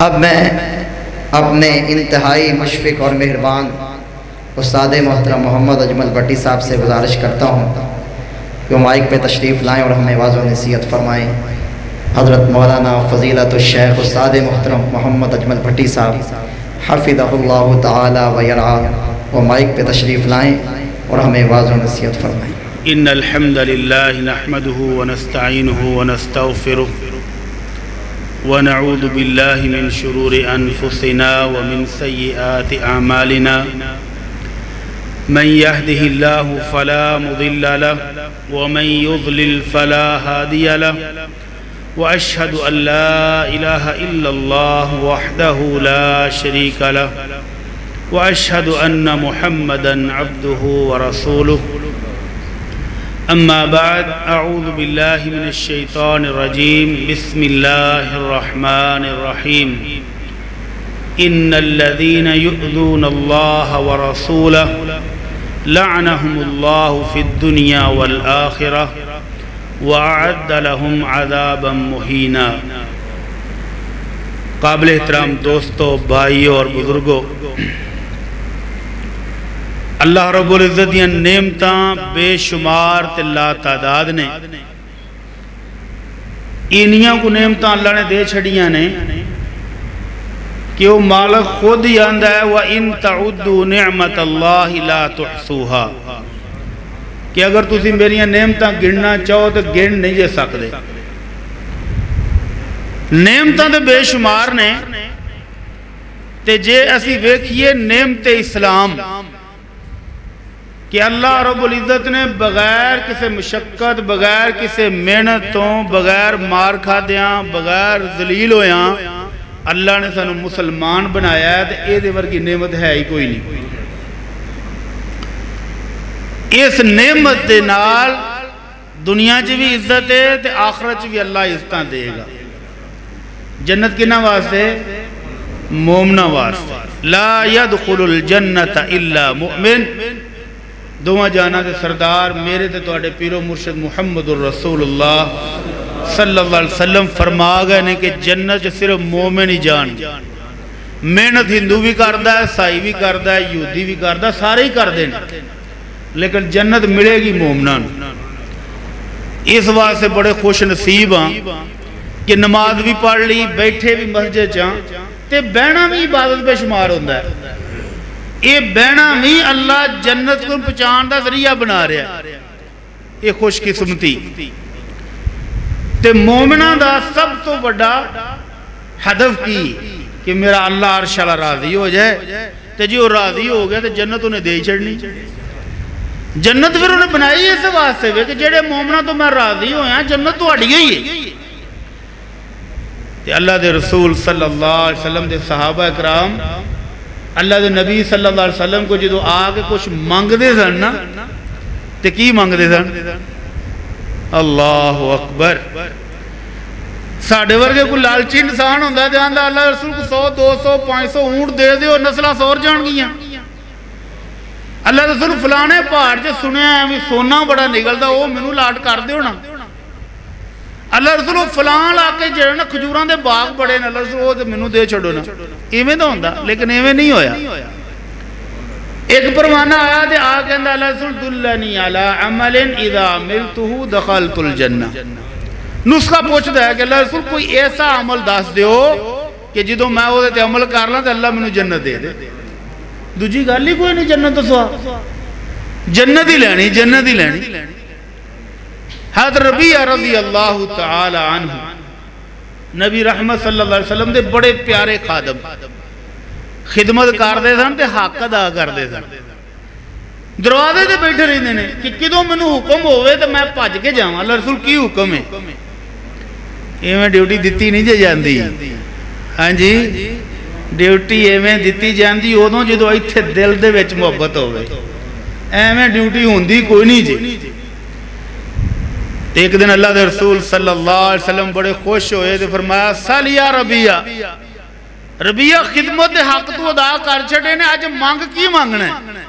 اب میں اپنے انتہائی مشفق اور مہربان استاد محترم محمد اجمل بٹی صاحب سے گزارش کرتا ہوں کہ وہ مائک پہ تشریف لائیں اور ہمیں واضح و نصیحت فرمائیں۔ حضرت مولانا فضیلت الشیخ استاد محترم محمد اجمل بٹی صاحب حفظہ اللہ تعالی و یرعاہ وہ مائک پہ تشریف لائیں اور ہمیں واضح و نصیحت فرمائیں۔ ان الحمد للہ نحمده ونستعینه ونستغفره ونعوذ باللہ من شرور انفسنا ومن سیئات اعمالنا من يهده الله فلا مضل له ومن يضلل فلا هادي له وأشهد أن لا إله إلا الله وحده لا شريك له وأشهد أن محمدًا عبده ورسوله أما بعد أعوذ بالله من الشيطان الرجيم بسم الله الرحمن الرحيم إن الذين يؤذون الله ورسوله لعنهم الله في الدنيا والآخرة وأعد لهم عذابا مہینا۔ قابل احترام دوستو، بھائیو اور بزرگو، اللہ رب العزت دیا نعمتاں بے شمار تے لا تعداد نے، انہیاں کو نعمتاں اللہ نے دے چھڑیاں نے کہ وہ مالک خود ہی آندہ ہے وَإِن تَعُدُّوا نِعْمَةَ اللَّهِ لَا تُحْصُوهَا، کہ اگر تسی میریاں نعمتاں گننا چاہو تو گن نہیں جے سکتے۔ نعمتاں تو بے شمار نے تے جے اسی ویکھئے نعمت اسلام کہ اللہ رب العزت نے بغیر کسی مشقت، بغیر کسی محنتوں، بغیر مار کھادیاں، بغیر ذلیل ہویاں اللہ نے سانو مسلمان بنایا ہے تے اے دے ورگی نعمت ہے ہی کوئی نہیں۔ اس نعمت دے نال دنیا چ بھی عزت ہے تے آخرت چ بھی اللہ عزتاں دے گا۔ جنت کنا واسطے؟ مومنہ واسطے۔ لا يدخل الجنت الا مؤمن، دوہاں جانا دے سردار میرے تے تواڈے پیرو مرشد محمد الرسول اللہ صلی اللہ علیہ وسلم فرما گئے نے کہ جنت صرف مومن ہی جان گے۔ محنت ہندو بھی کردہ ہے، عیسائی بھی کردہ ہے، یہودی بھی کردہ ہے، سارے ہی کر دیں، لیکن جنت ملے گی مومنان۔ اس واسطے بڑے خوش نصیب ہاں کہ نماز بھی پڑھ لی، بیٹھے بھی مسجد چاں تے بہنا بھی عبادت پہ شمار ہوندہ ہے۔ یہ بہنا بھی اللہ جنت کو پہچان دا ذریعہ بنا رہا ہے۔ یہ خوش قسمتی تے مومنہ دا سب تو بڑا ہدف کی کہ میرا اللہ عرش اللہ راضی ہو جائے تے جو راضی ہو گیا تے جنت انہیں دے چھڑنی۔ جنت پھر انہیں بنائی اس واسطے ہوئے کہ جڑے مومنہ تو میں راضی ہویا جنت تو اڑی گئی ہے۔ تے اللہ دے رسول صلی اللہ علیہ وسلم دے صحابہ اکرام اللہ دے نبی صلی اللہ علیہ وسلم کو جدو آگے کچھ مانگ دے سن نا تے کی مانگ دے سن؟ اللہ اکبر۔ ساڑھے ورگے کو لالچی انسان ہوندہ ہے جہاں دا اللہ رسول کو 100 200 500 اونٹ دے دے اور نسلہ سور جان گیا۔ اللہ رسول فلانے پہاڑ جو سنے ہیں بھی سونا بڑا نگل دا وہ منو لاٹ کر دے ہونا۔ اللہ رسول فلان آکے جڑنا کھجوران دے باغ بڑے نا، اللہ رسول وہ منو دے چھڑو نا۔ ایویں دا ہوندہ لیکن ایویں نہیں ہویا۔ ایک پروانہ آیا دے آگے اندہ اللہ رسول دلنی علی عمل اذا عملتہو دخلت الجنہ۔ نسخہ پوچھتا ہے کہ اللہ رسول کوئی ایسا عمل داس دیو کہ جدو میں وہ دیتے عمل کر لیں تو اللہ منو جنت دے دے۔ دوجی گالی کوئی نہیں، جنت سوا جنت ہی لینی، جنت ہی لینی۔ حضرت ربیعہ رضی اللہ تعالی عنہ نبی رحمت صلی اللہ علیہ وسلم دے بڑے پیارے خادم، خدمت کر دے سن تے حق ادا کر دے سن۔ دروازے تے بیٹھے رہندے نے کہ کدوں مینوں حکم ہوئے تے میں بھج کے جاواں، اللہ رسول کی حکم ہے؟ ایویں ڈیوٹی دتی نہیں جے جاندی۔ ہاں جی، ڈیوٹی ایویں دتی جاندی ادوں جدوں ایتھے دل دے وچ محبت ہوئے، ایویں ڈیوٹی ہوندی کوئی نہیں جی۔ ایک دن اللہ دے رسول صلی اللہ علیہ وسلم بڑے خوش ہوئے تے فرمایا سال یا ربیعہ، ربیعہ خدمت حق تو ادا کر چھڑے نے، آج مانگ کی مانگنا ہے؟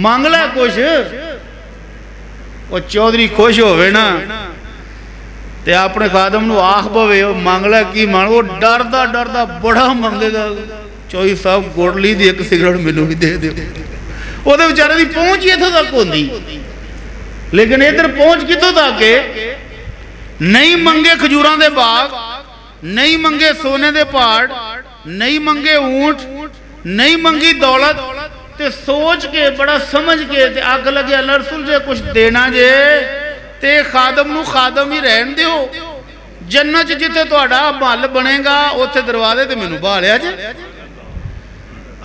مانگ لے کچھ۔ وہ چودھری خوش ہوئے نا تے اپنے خادم نو آخ پوے مانگ لے کی مانگ، وہ ڈردا ڈردا بڑا منگے گا، چوئی صاحب گوڑلی دی ایک سگریٹ مینوں بھی دے دے۔ وہ دے بیچارے دی پہنچ اتھوں تک ہوندی، لیکن ادھر پہنچ کتوں تک کہ نہیں منگے کھجوراں دے باغ، نہیں منگے سونے دے پہاڑ، نہیں منگے اونٹ، نہیں منگی دولت، تے سوچ کے بڑا سمجھ کے تے آگ لگے اللہ رسول جے کچھ دینا جے تے خادم نو خادم ہی رہن دیو، جنت جتے توڑا مال بنے گا اوتھے دروازے تے مینوں بھالیا جے۔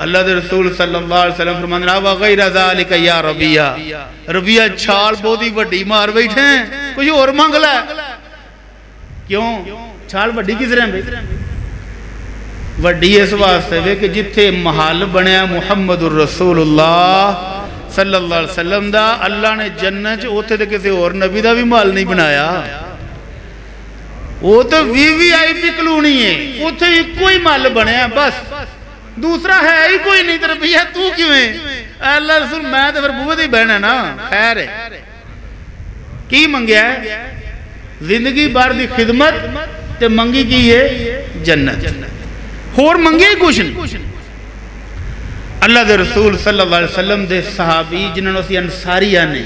اللہ دے رسول صلی اللہ علیہ وسلم فرمانے لگا وغیر ذالک یا ربیہ، ربیہ چھال بودی وڈی مار بیٹھے ہیں، کچھ اور مانگ لے۔ کیوں؟ چھال وڈی کس رہے ہیں؟ وڈی اس واسطے وے کہ جتھے محل بنیا محمد الرسول اللہ صلی اللہ علیہ وسلم دا، اللہ نے جنت اوتھے تے کسی اور نبی دا بھی محل نہیں بنایا، وہ تو وی آئی پی کلونی ہے، اوتھے ہی کوئی محل بنیا بس، دوسرا ہے ہی کوئی نہیں، تربیہ تو کیوں ہے؟ اللہ رسول میں تو پھر بوے دی بہن ہے نا، خیر ہے کی منگیا ہے؟ زندگی بار دی خدمت تے منگی کی ہے جنت، اور منگیا ہی کچھ نہیں۔ اللہ دے رسول صلی اللہ علیہ وسلم دے صحابی جنہوں نے اسی انصاریہ نے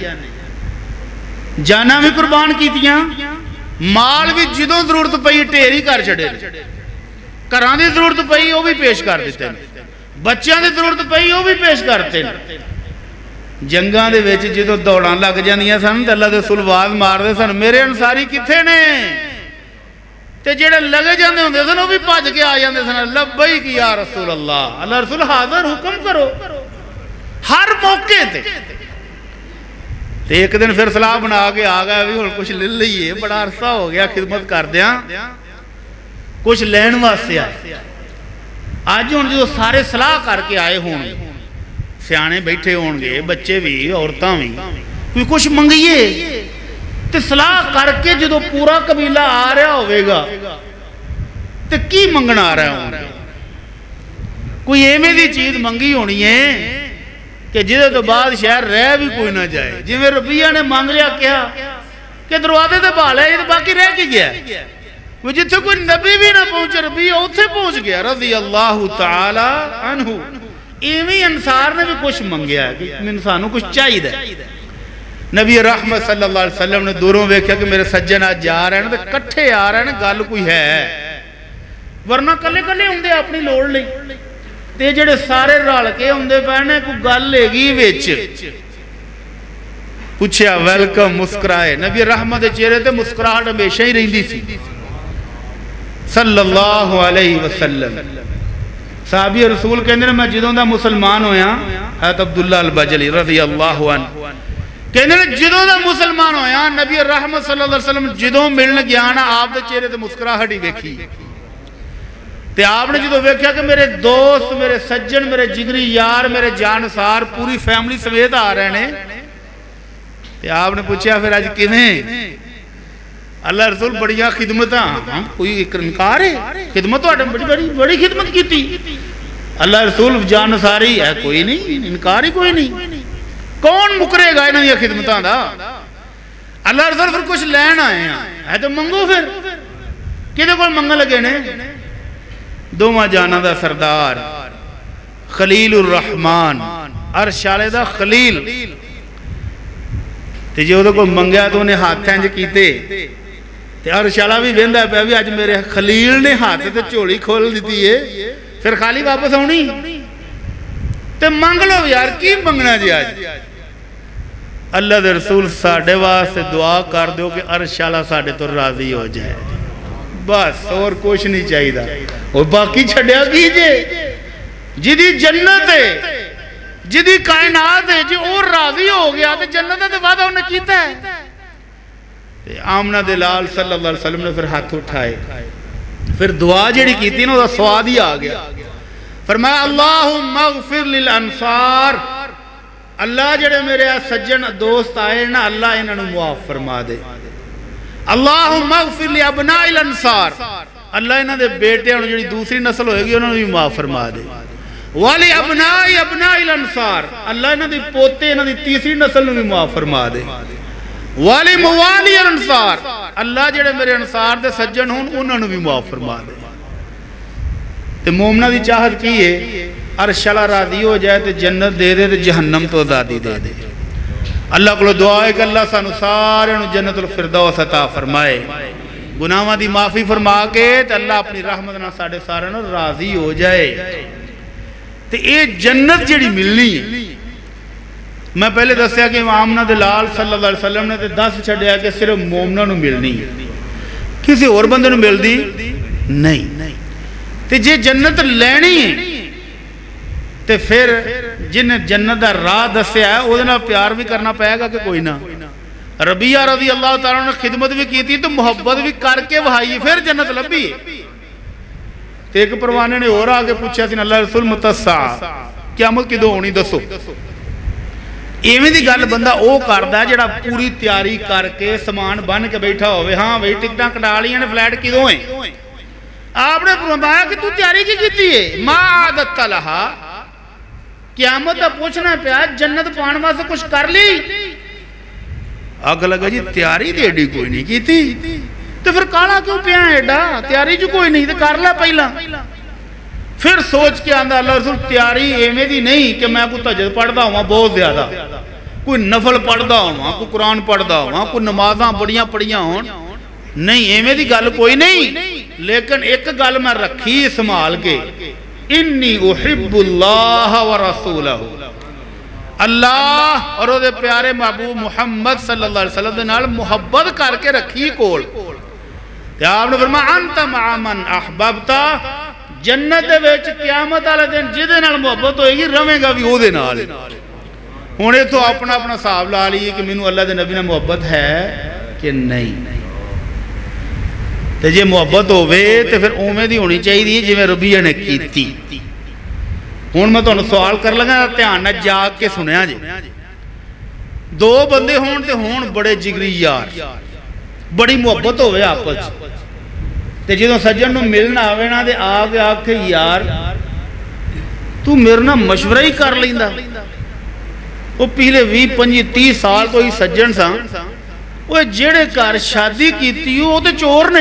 جانا بھی قربان کیتیاں، مال بھی جدوں ضرورت پئی ٹھیری کر چھڑے، گھراں دی ضرورت پئی وہ بھی پیش کر دیتے ہیں، بچیاں دی ضرورت پئی وہ بھی پیش کرتے ہیں۔ جنگاں دے وچ جدوں دوڑاں لگ جاندیاں سن تے اللہ دے رسول آواز مار دے سن میرے انصاری کتھے نے؟ تے جڑے لگے جاندے ہوندے سن وہ بھی بھج کے آ جاندے سن لبیک یا رسول اللہ، اللہ رسول حاضر حکم کرو ہر موقع تے۔ تے ایک دن پھر صلاح بنا کے آ گیا بھی ہن کچھ لے لئیے، بڑا عرصہ ہو گیا خدمت کردیاں، کچھ لین واسطے آئے۔ آج ہن جو سارے صلاح کر کے آئے ہوں گے، سیانے بیٹھے ہوں گے، بچے بھی عورتاں بھی، کوئی کچھ منگیے تے صلاح کر کے جدو پورا قبیلہ آ رہا ہوئے گا تے کی منگنا آ رہا ہوں گے؟ کوئی ایمیں دی چیز منگی ہونی ہے کہ جدے تو بعد شہر رہ بھی کوئی نہ جائے، جی میں ربیہ نے مانگ لیا کیا کہ دروازے تے بھالا یہ تو باقی رہ کی گیا ہے، وہ جتھے کوئی نبی بھی نہ پہنچے ربیہ اتھے پہنچ گیا رضی اللہ تعالی عنہ۔ ایویں انصار نے بھی کچھ منگیا ہے کہ انسانوں کچھ چاہیے ہے۔ نبی رحمت صلی اللہ علیہ وسلم نے دوروں ویکھیا کہ میرے سجن آج جا رہے ہیں تے کٹھے آ رہے ہیں، گل کوئی ہے، ورنہ کلے کلے ہوندے اپنی لوڑ لئی، تے جڑے سارے رل کے ہوندے پہنے کوئی گل لے گی وچ پوچھیا ویلکم مسکرائے، نبی رحمت دے چہرے تے مسکراہٹ ہمیشہ ہی رہندی سی صلی اللہ علیہ وسلم۔ صحابی رسول کہندے نے میں جدوں دا مسلمان ہویا، حضرت عبداللہ البجلی رضی اللہ عنہ کہندے نے جدوں دا مسلمان ہویا، نبی رحمت صلی اللہ علیہ وسلم جدوں ملن گیا نا آپ دے چہرے تے مسکراہٹ ہی ویکھی، تے آپ نے جدوں ویکھیا کہ میرے دوست، میرے سجن، میرے جگری یار، میرے جانسار پوری فیملی سمیت آ رہے ہیں، تے آپ نے پوچھا پھر آج کیویں؟ اللہ رسول بڑیاں خدمتاں، کوئی انکار ہے؟ خدمت بڑی خدمت کی تھی اللہ رسول جانساری ہے کوئی نہیں، انکار ہی کوئی نہیں، کون مکرے گا انہاں دی خدمتاں دا؟ اللہ رسول پھر کچھ لین آئے ہیں تو منگو، پھر کدے کول منگن لگے نے؟ دوواں جانا دا سردار خلیل الرحمن، عرش والے دا خلیل، تے جے اودے کول منگیا تو انہیں ہاتھ انج کیتے تے عرش والا بھی ویندا پیا بھی اج میرے خلیل نے ہاتھ تے جھولی کھول دتی ہے، پھر خالی واپس آنی تے منگ لو یار، کی منگنا جی آج؟ اللہ دے رسول ساڑھے واسطے دعا کر دیو کہ عرش والا ساڑھے تو راضی ہو جائے، بس اور کچھ نہیں چاہیے دا، اور باقی چھڑیا کیجئے، جدی جنت ہے، جدی کائنات ہے، جی اور راضی ہو گیا تو جنت ہے تو وعدہ انہیں کیتا ہے۔ آمنہ دلال صلی اللہ علیہ وسلم نے پھر ہاتھ اٹھائے، پھر دعا جڑی کیتی نا وہ سواد ہی آ گیا، فرمایا اللہم اغفر للانصار، اللہ جڑے میرے سجن دوست آئے نا اللہ انہوں نے معاف فرما دے، اللہم اغفر لابناء الانصار، اللہ انہوں نے بیٹے انہوں جڑی دوسری نسل ہوئے گی انہوں نے بھی معاف فرما دے، والی ابناء الانصار، اللہ انہوں نے پوتے انہوں نے تیسری نسل نے بھی معاف فرما دے، والی موالی انصار اللہ جڑے میرے انصار دے سجن ہون انہوں نے بھی معاف فرما دے تے مومنہ دی چاہت کی ہے عرش اللہ راضی ہو جائے تے جنت دے دے تے جہنم تو آزادی دے دے اللہ کو دعا ہے کہ اللہ سانو سارے جنت الفردوس عطا فرمائے گناہاں دی معافی فرما کے تے اللہ اپنی رحمت نہ ساڑے سارے راضی ہو جائے تے اے جنت جڑی ملنی ہے میں پہلے دسیا کہ آمنہ دلال صلی اللہ علیہ وسلم نے دس چھڑیا کہ صرف مومنہ نو ملنی کسی اور بندے نو مل دی نہیں تے جے جنت لینی ہے تے پھر جن جنت دا راہ دسیا ہے وہ دینا پیار بھی کرنا پائے گا کہ کوئی نہ ربیہ رضی اللہ تعالیٰ نے خدمت بھی کی تھی تو محبت بھی کر کے وہائی پھر جنت لبی ہے تے ایک پروانے نے اور آگے پوچھا تھی اللہ رسول متسع قیامت کی دو ہونی دسو ایویں دی گل بندہ او کردا ہے جڑا پوری تیاری کر کے سامان بن کے بیٹھا ہوئے ہاں بھئی ٹکٹاں کٹا لیاں نے فلائٹ کدوں ہیں آپ نے فرمایا کہ تو تیاری کی کیتی ہے ما عادت لہا قیامت دا پوچھنا پیا جنت پان واسطے کچھ کر لی آگ لگا جی تیاری دی ایڈی کوئی نہیں کیتی تو پھر کالا کیوں پیا ایڈا تیاری جو کوئی نہیں تو کر لے پہلا پھر سوچ کے آندہ اللہ رسول تیاری ایمیں دی نہیں کہ میں کوئی تہجد پڑھدا ہوں بہت زیادہ کوئی نفل پڑھدا ہوں کوئی قرآن پڑھدا ہوں کوئی نمازاں بڑیاں پڑھیاں ہوں نہیں ایمیں دی گل کوئی نہیں لیکن ایک گل میں رکھی سنبھال کے انی احب اللہ و رسولہ اللہ اور وہ پیارے محبوب محمد صلی اللہ علیہ وسلم دے نال محبت کر کے رکھی کول آپ نے فرمایا انت مع من احببتا جنت دے وچ قیامت والے دن جدے نال محبت ہوئے گی رہے گا بھی او دے نال ہن اے تو اپنا اپنا حساب لا لئیے کہ مینوں اللہ دے نبی نال محبت ہے کہ نہیں تے جے محبت ہوے تے پھر اوویں دی ہونی چاہیے جویں ربیہ نے کیتی ہن میں تانوں سوال کر لگا دھیان نال جاگ کے سنیا جی دو بندے ہون تے ہون بڑے جگری یار بڑی محبت ہوے آپس تے جدوں سجن نو ملنا آوے نا تے آگے آکھے یار تو میرے نال مشورہ ہی کر لیندا وہ پہلے 20-25-30 سال تو ہی سجن سا وہ جڑے گھر شادی کیتی وہ تے چور نے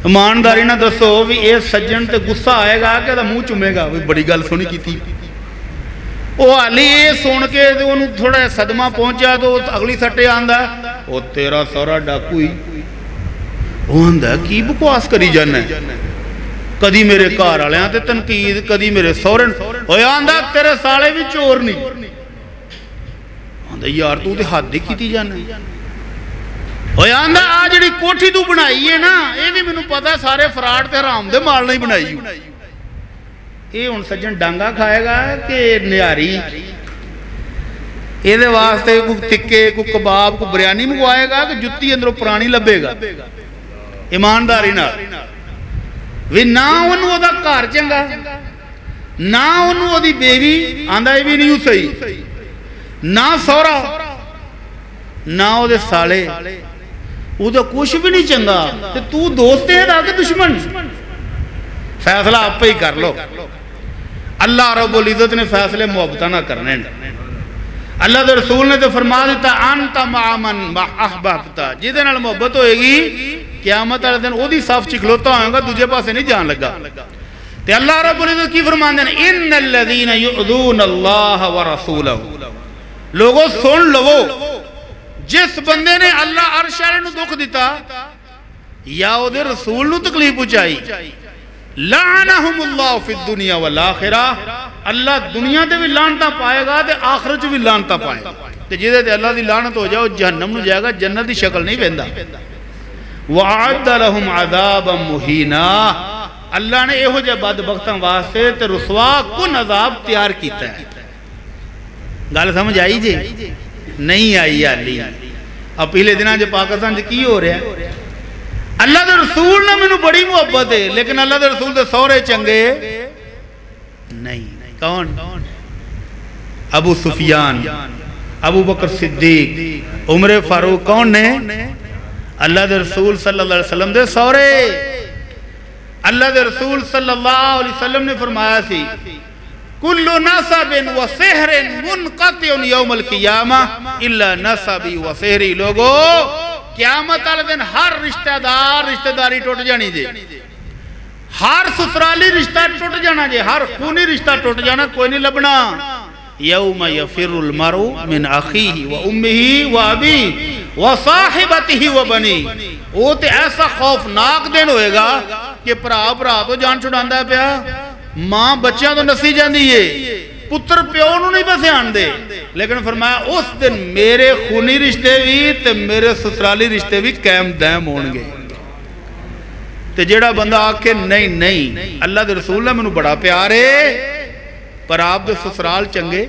ایمانداری نہ دسو بھی اے سجن تے غصہ آئے گا کہ منہ چومے گا بڑی گل سونی کیتی وہ حالی یہ سن کے انہوں تھوڑا صدمہ پہنچا تو اگلی سٹے آندا وہ تیرا سورا ڈاکو ہی وہ آندا کی بکواس کری جانا ہے کدی میرے گھر والے تے تنقید کدی میرے سورن وہ آندا تیرے سالے بھی چور نہیں آندا یار تو تے حد ہی کیتی جانا ہے وہ آندا آ جڑی کوٹھی تو بنائی ہے نا یہ بھی مینوں پتہ سارے فراڈ تے حرام دے مال نہیں بنائی یہ ہن سجن ڈانگا کھائے گا کہ نیاری یہ دے واسطے کوئی تکے کوئی کباب کوئی بریانی منگوائے گا کہ جتی اندروں پرانی لبے گا ایمانداری نہ وی نہ انہوں دا گھر چنگا نہ انہوں دی بیوی آندا یہ بھی نہیں صحیح نہ سورا نہ او دے سالے او دا کچھ بھی نہیں چنگا تے تو دوست ہے دا کہ دشمن فیصلہ آپ پہ ہی کر لو اللہ رب العزت نے فیصلے محبتہ نہ کرنے اللہ دے رسول نے تو فرما دیتا انتا مع من احببتا جدے نال محبت ہوئے گی قیامت والے دن او دی صاف چکھلوتا ہوئے گا دوجے پاسے نہیں جان لگا تے اللہ رب العزت کی فرمان دینا ان الذین یؤذون اللہ ورسولہ لوگوں سن لو جس بندے نے اللہ عرش والے نو دکھ دیتا یا او دے رسول نو تکلیف پہنچائی لعنہم اللہ فی الدنیا والآخرہ اللہ دنیا دے بھی لعنتا پائے گا تے آخرت بھی لعنتا پائے گا تے جدے تے اللہ دی لعنت ہو جائے جہنم نو جائے گا جنت دی شکل نہیں بیندا وَعَدَّ لَهُمْ عَذَابًا مُحِينًا اللہ نے ایہو جے بدبختاں واسطے تے رسوا کن عذاب تیار کیتا ہے گل سمجھ آئی جی نہیں آئی علی اب پہلے دنوں جو پاکستان جو کی ہو رہا ہے اللہ دے رسول نے میں بڑی محبت ہے لیکن اللہ دے رسول دے سورے چنگے نہیں کون ابو سفیان ابو بکر صدیق عمر فاروق کون نے اللہ دے رسول صلی اللہ علیہ وسلم دے سورے اللہ دے رسول صلی اللہ علیہ وسلم نے فرمایا سی کل نسب و سحر منقطع یوم القیامہ الا نسبی و سحری. لوگو قیامت والے دن ہر رشتہ داری ٹوٹ جانی جے, ہر سسرالی رشتہ ٹوٹ جانا جے, ہر خونی رشتہ ٹوٹ جانا, کوئی نہیں لبنا. یوم یفر المرء من اخیہ و امہ و ابیہ و صاحبتہ و بنیہ. وہ تے ایسا خوفناک دن ہوئے گا کہ پرا تو جان چھڑاندہ ہے پیا, ماں بچیاں تو نسی جاندی ہے, پتر پیو نو نہیں بس آن دے. لیکن فرمایا اس دن میرے خونی رشتے بھی تے میرے سسرالی رشتے بھی قائم دائم ہون گے. تے جیڑا بندہ آکے نہیں اللہ دے رسول نے منو بڑا پیارے پر آپ دے سسرال چنگے,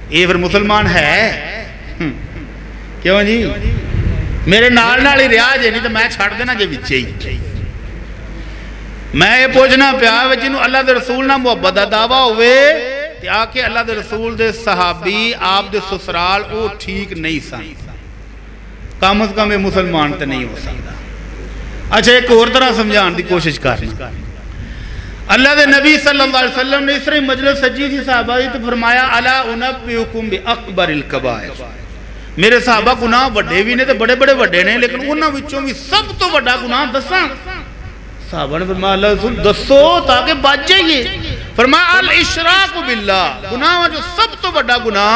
یہ پھر مسلمان ہے کیوں جی؟ میرے نال ہی ریاض ہے, نہیں تو میں چھاڑ دینا جے بچے ہی. میں یہ پوچھنا پیا جنہوں اللہ دے رسول نہ محبت دعویٰ ہوئے تے آکے اللہ دے رسول دے صحابی آپ دے سسرال وہ ٹھیک نہیں سان, کم از کم یہ مسلمان تے نہیں ہو سکتا. اچھا ایک اور طرح سمجھان دی کوشش کرنا. اللہ دے نبی صلی اللہ علیہ وسلم نے اس طرح مجلس سجی تھی صحابہ دی تو فرمایا الا انبئکم باکبر الکبائر. میرے صحابہ گناہ وڈے بھی نے تے بڑے بڑے وڈے نے, لیکن انہاں وچوں بھی سب تو وڈا گناہ دساں. صحابہ نے فرمایا اللہ رسول دسو تاکہ بچ جائیے. فرمایا الاشراک باللہ, گناہ جو سب تو بڑا گناہ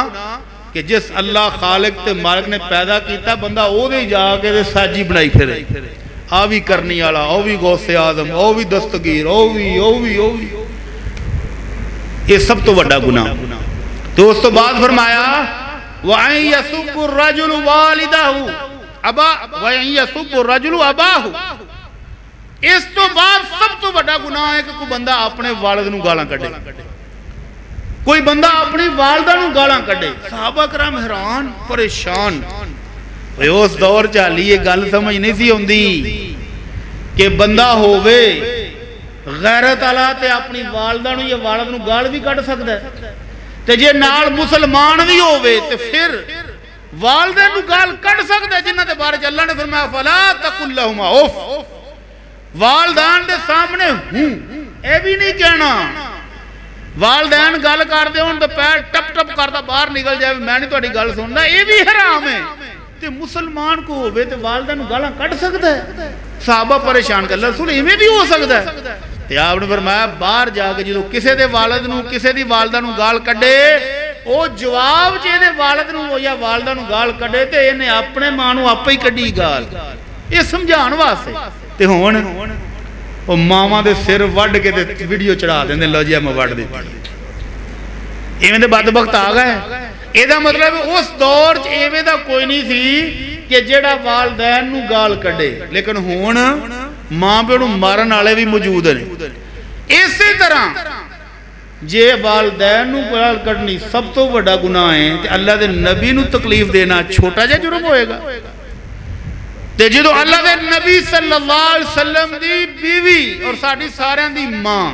کہ جس اللہ خالق تے مالک نے پیدا کیتا بندہ او دے جا کے ساجی بنائی پھرے, آوی کرنی والا, او بھی غوث اعظم, او بھی دستگیر, او بھی یہ سب تو بڑا گناہ. تو اس تو بعد فرمایا وَأَن يَسُبُّ الرَّجُلُ وَالِدَهُ وَأَن يَسُبُّ الرَّجُلُ أَبَاهُ. اس تو بعد سب تو بڑا گناہ ہے کہ کوئی بندہ اپنے والد نو گالاں کڈے, کوئی بندہ اپنی والدہ نو گالاں کڈے. صحابہ کرام حیران پریشان, اس دور چالی یہ گل سمجھ نہیں سی ہوندی کہ بندہ ہووے غیرت والا تے اپنی والدہ نو یا والد نو گال بھی کڈ سکدا ہے, تے جے نال مسلمان بھی ہووے تے پھر والدہ نو گال کڈ سکدا ہے جنہ دے بارے چ اللہ نے فرمایا فلا تقل لهما اوف. والدین دے سامنے ہوں اے بھی نہیں کہنا, والدین گل کر دے ہون تے پیر ٹپ ٹپ کردا باہر نکل جائے میں نہیں تہاڈی گل سندا, اے بھی حرام ہے. تے مسلمان کو ہوے تے والدہ نو گالاں کڈ سکدا ہے. صحابہ پریشان کر رسول ایویں بھی ہو سکدا ہے. تے آپ نے فرمایا باہر جا کے جدوں کسے دے والد نو کسے دی والدہ نو گال کڈے او جواب چے دے والد نو یا والدہ نو گال کڈے تے اینے اپنے ماں نو آپے ہی کڈی گال, یہ سمجھان واسطے. تے ہون او ماواں دے سر وڈ کے تے ویڈیو چڑھا دیندے لو جی میں وڈ دتی. ایویں دے بدبخت آ گئے. اے دا مطلب اس دور چ ایویں دا کوئی نہیں سی کہ جیڑا والدین نو گال کڈے, لیکن ہون ماں پیو نو مارن والے بھی موجود نے. اسی طرح جے والدین نو گال کڈنی سب تو بڑا گناہ ہے تے اللہ دے نبی نو تکلیف دینا چھوٹا جا جرم ہوئے گا. تے جدو اللہ دے نبی صلی اللہ علیہ وسلم دی بیوی اور ساڑھی ساریاں دی ماں